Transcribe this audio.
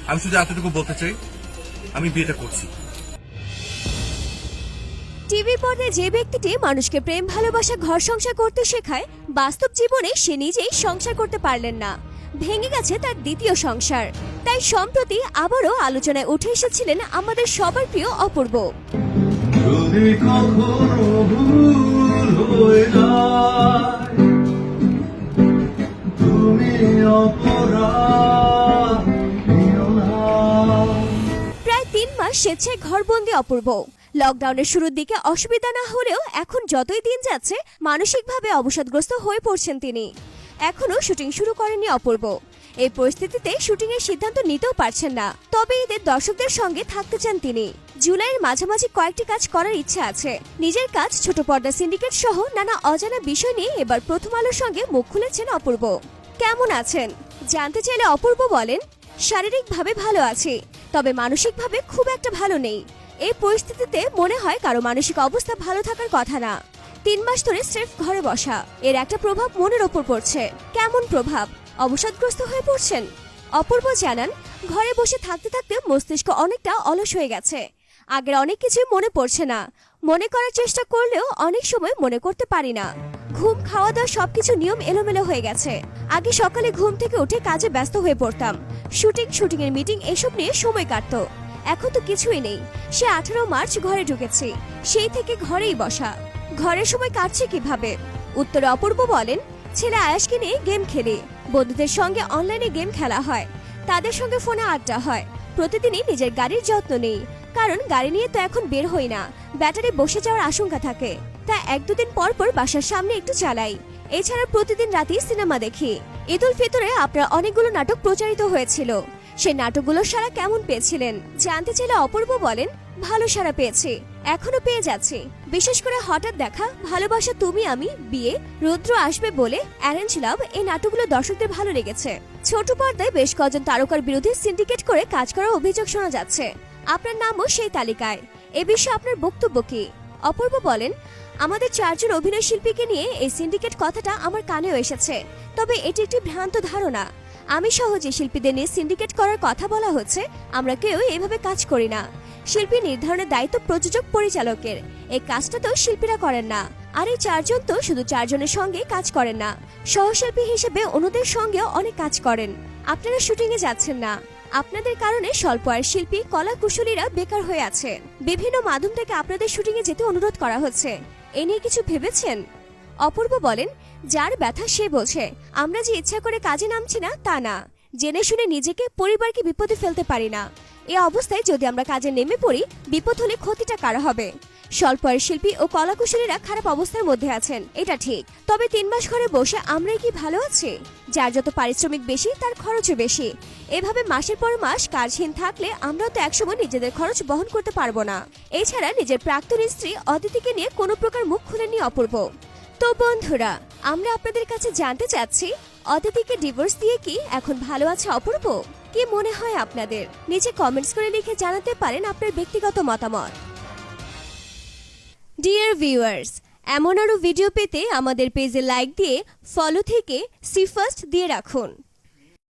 আমি শুধু এতটুকু বলতে চাই, আমি বিয়েটা করছি। টিভি পর্দায় যে ব্যক্তিটি মানুষকে প্রেম ভালোবাসা ঘর সংসার করতে শেখায়, বাস্তব জীবনে সে নিজেই সংসার করতে পারলেন না, ভেঙে গেছে তার দ্বিতীয় সংসার। তাই সম্প্রতি আবারও আলোচনায় উঠে এসেছিলেন আমাদের সবার প্রিয় অপূর্ব। যদি কখনো ভুল হয়ে যায়, তুমি অপরাধ নিও না। প্রায় 3 মাস স্বেচ্ছায় ঘরবন্দি অপূর্ব। লকডাউনের শুরুর দিকে অসুবিধা না হলেও এখন যতই দিন যাচ্ছে মানসিকভাবে অবসাদগ্রস্ত হয়ে পড়ছেন তিনি। এখনো শুটিং শুরু করেননি অপূর্ব। এই পরিস্থিতিতে শুটিং এর সিদ্ধান্ত নিতেও পারছেন না। তবে ঈদের দর্শকদের সঙ্গে থাকতে চান তিনি। জুলাইয়ের মাঝামাঝি কয়েকটি কাজ করার ইচ্ছা আছে। নিজের কাজ, ছোট পর্দা সিন্ডিকেট সহ নানা অজানা বিষয় নিয়ে এবার প্রথম আলোর সঙ্গে মুখ খুলেছেন অপূর্ব। কেমন আছেন জানতে চাইলে অপূর্ব বলেন, শারীরিকভাবে ভালো আছি, তবে মানসিকভাবে খুব একটা ভালো নেই। এই পরিস্থিতিতে মনে হয় কারো মানসিক অবস্থা ভালো থাকার কথা না। 3 মাস ধরে স্রেফ ঘরে বসা, এর একটা প্রভাব মনের ওপর পড়ছে। কেমন প্রভাব? অবসাদগ্রস্ত হয়ে পড়ছেন। অপূর্ব জানান, ঘরে বসে থাকতে থাকতে মস্তিষ্ক অনেকটা অলস হয়ে গেছে। আগের অনেক কিছুই মনে পড়ছে না। মনে করার চেষ্টা করলেও অনেক সময় মনে করতে পারি না। ঘুম, খাওয়া দাওয়া সবকিছু নিয়ম এলোমেলো হয়ে গেছে। আগে সকালে ঘুম থেকে উঠে কাজে ব্যস্ত হয়ে পড়তাম। শুটিং এর মিটিং এসব নিয়ে সময় কাটতো। এখন তো কিছুই নেই। সে 18 মার্চ ঘরে ঢুকেছি, সেই থেকে ঘরেই বসা। ঘরের সময় কাটছে কিভাবে? উত্তরে অপূর্ব বলেন, ছেলে আয়াসকে নিয়ে গেম খেলি। বন্ধুদের সঙ্গে অনলাইনে গেম খেলা হয়, তাদের সঙ্গে ফোনে আড্ডা হয়। প্রতিদিনই নিজের গাড়ির যত্ন নেই, কারণ গাড়ি নিয়ে তো এখন বের হই না, ব্যাটারি বসে যাওয়ার আশঙ্কা থাকে। তাই 1-2 দিন পর পর বাসার সামনে একটু চালাই। এছাড়া প্রতিদিন রাতেই সিনেমা দেখি। ঈদ উল ফিতরে আপনার অনেকগুলো নাটক প্রচারিত হয়েছিল, সেই নাটকগুলোর সাড়া কেমন পেয়েছিলেন জানতে চাইলে অপূর্ব বলেন, ভালো সাড়া পেয়েছি, এখনো পেয়ে যাচ্ছি। বিশেষ করে হঠাৎ দেখা, ভালোবাসা, তুমি আমি, বিয়ে, রুদ্র আসবে বলে, অ্যারেঞ্জ লাভ, এই নাটকগুলো দর্শকদের ভালো লেগেছে। ছোট পর্দায় বেশ কজন তারকার বিরুদ্ধে সিন্ডিকেট করে কাজ করার অভিযোগ শোনা যাচ্ছে। আপনার নামও সেই তালিকায়। এ বিষয়ে আপনার বক্তব্য কি? অপূর্ব বলেন, আমাদের 4 জন অভিনয় শিল্পীকে নিয়ে এই সিন্ডিকেট কথাটা আমার কানেও এসেছে, তবে এটি একটি ভ্রান্ত ধারণা। আমি সহ যে শিল্পীদের নিয়ে সিন্ডিকেট করার কথা বলা হচ্ছে, আমরা কেউ এভাবে কাজ করি না। শিল্পী নির্ধারণের দায়িত্ব প্রযোজক পরিচালকের, এই কাজটা তো শিল্পীরা করেন না। আর এই 4 জন তো শুধু 4 জনের সঙ্গে কাজ করেন না, সহশিল্পী হিসেবে অন্যদের সঙ্গেও অনেক কাজ করেন। আপনারা শুটিং এ যাচ্ছেন না, আপনাদের কারণে স্বল্প আয়ের শিল্পী, কলা কুশলীরা বেকার হয়ে আছে। বিভিন্ন মাধ্যম থেকে আপনাদের শুটিং এ যেতে অনুরোধ করা হচ্ছে, এ নিয়ে কিছু ভেবেছেন? অপূর্ব বলেন, যার ব্যথা সে বোঝে। আমরা যে ইচ্ছা করে কাজে নামছি না তা না, জেনে শুনে নিজেকে, পরিবারকে বিপদে ফেলতে পারি না। এই অবস্থায় যদি আমরা কাজে নেমে পড়ি, বিপদ হলে ক্ষতিটা কার হবে? স্বল্প আয়ের শিল্পী ও কলাকুশলীরা খারাপ অবস্থার মধ্যে আছেন, এটা ঠিক। তবে 3 মাস ঘরে বসে আমরাই কি ভালো আছি? যার যত পারিশ্রমিক বেশি, তার খরচও বেশি। এভাবে মাসের পর মাস কাজহীন থাকলে আমরাও তো একসময় নিজেদের খরচ বহন করতে পারবো না। এছাড়া নিজের প্রাক্তন স্ত্রী অদিতিকে নিয়ে কোনো প্রকার মুখ খুলেনি অপূর্ব। তো বন্ধুরা, আমরা আপনাদের কাছে জানতে চাচ্ছি, অদিতিকে ডিভোর্স দিয়ে কি এখন ভালো আছে অপূর্ব? কি মনে হয় আপনাদের? নিচে কমেন্টস করে লিখে জানাতে পারেন আপনার ব্যক্তিগত মতামত। ডিয়ার ভিউয়ার্স, এমন আরো ভিডিও পেতে আমাদের পেজে লাইক দিয়ে, ফলো থেকে সি ফার্স্ট দিয়ে রাখুন।